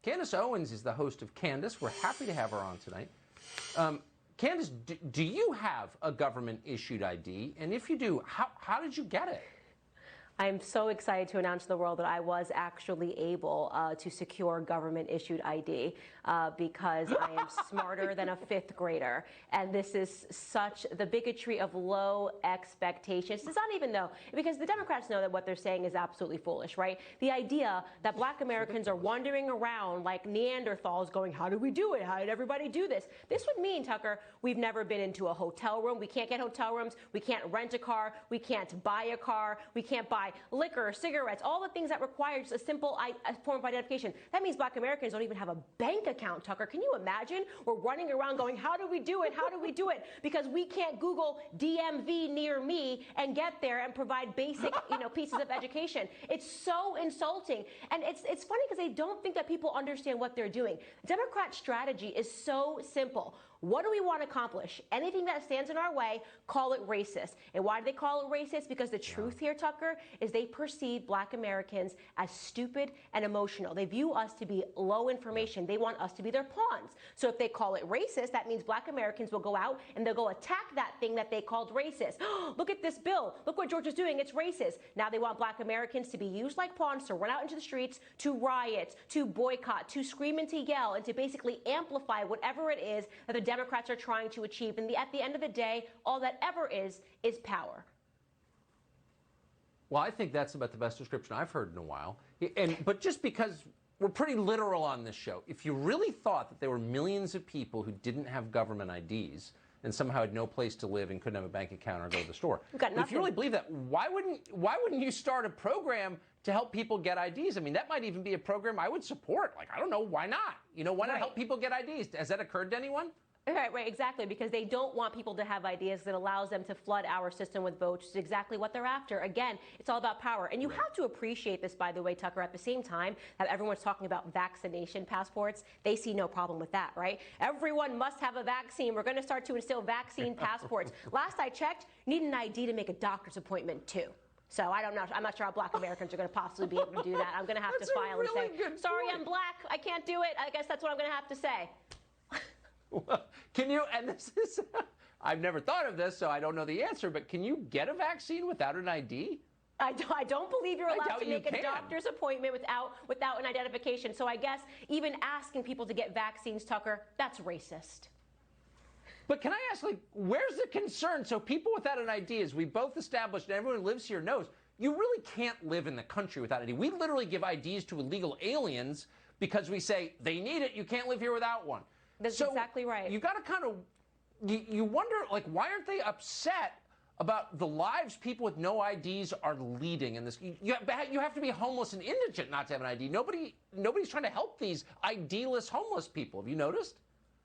Candice Owens is the host of Candice. We're happy to have her on tonight. Candice, do you have a government-issued ID? And if you do, how did you get it? I'm so excited to announce to the world that I was actually able to secure government-issued ID because I am smarter than a fifth grader. And this is such the bigotry of low expectations. It's not even though, because the Democrats know that what they're saying is absolutely foolish, right? The idea that Black Americans are wandering around like Neanderthals going, how do we do it? How did everybody do this? This would mean, Tucker, we've never been into a hotel room. We can't get hotel rooms. We can't rent a car. We can't buy a car. We can't buy liquor, cigarettes, all the things that require just a simple form of identification. That means Black Americans don't even have a bank account, Tucker. Can you imagine? We're running around going, how do we do it? How do we do it? Because we can't Google DMV near me and get there and provide basic, pieces of education. It's so insulting. And it's funny because they don't think that people understand what they're doing. Democrat strategy is so simple. What do we want to accomplish? Anything that stands in our way, call it racist. And why do they call it racist? Because the truth here, Tucker, is they perceive Black Americans as stupid and emotional. They view us to be low information. They want us to be their pawns. So if they call it racist, that means Black Americans will go out and they'll go attack that thing that they called racist. Look at this bill. Look what Georgia's doing. It's racist. Now they want Black Americans to be used like pawns, to run out into the streets, to riot, to boycott, to scream and to yell, and to basically amplify whatever it is that the Democrats are trying to achieve. And at the end of the day, all that ever is power. Well, I think that's about the best description I've heard in a while. But just because we're pretty literal on this show, if you really thought that there were millions of people who didn't have government IDs and somehow had no place to live and couldn't have a bank account or go to the store, if you really believe that, why wouldn't you start a program to help people get IDs? I mean, that might even be a program I would support. Like, I don't know, why not? Why not help people get IDs? Has that occurred to anyone? Right, exactly, because they don't want people to have ideas that allows them to flood our system with votes, which is exactly what they're after. Again, it's all about power. And you have to appreciate this, by the way, Tucker, at the same time that everyone's talking about vaccination passports. They see no problem with that, right? Everyone must have a vaccine. We're going to start to instill vaccine passports. Last I checked, you need an ID to make a doctor's appointment, too. So I'm not sure how Black Americans are going to possibly be able to do that. I'm going to have to file and say, sorry, I'm Black. I can't do it. I guess that's what I'm going to have to say. Can you, and this is, I've never thought of this, so I don't know the answer, but can you get a vaccine without an ID? I don't believe you're allowed to make a doctor's appointment without an identification. So I guess even asking people to get vaccines, Tucker, that's racist. But can I ask, where's the concern? So people without an ID, as we both established, and everyone who lives here knows, you really can't live in the country without ID. We literally give IDs to illegal aliens because we say they need it, you can't live here without one. That's exactly right. You got to kind of, you wonder, why aren't they upset about the lives people with no IDs are leading in this? You have to be homeless and indigent not to have an ID. Nobody's trying to help these ID-less homeless people. Have you noticed?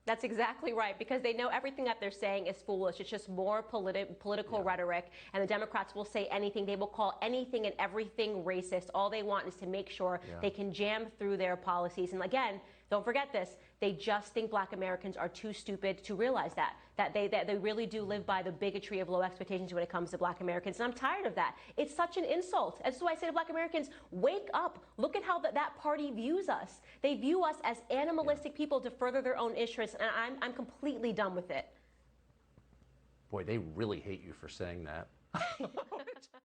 That's exactly right, because they know everything that they're saying is foolish. It's just more political rhetoric, and the Democrats will say anything. They will call anything and everything racist. All they want is to make sure they can jam through their policies. And again, don't forget this, they just think Black Americans are too stupid to realize that they really do live by the bigotry of low expectations when it comes to Black Americans. And I'm tired of that. It's such an insult. That's why I say to Black Americans, wake up. Look at how that party views us. They view us as animalistic people to further their own interests, and I'm completely done with it. Boy, they really hate you for saying that.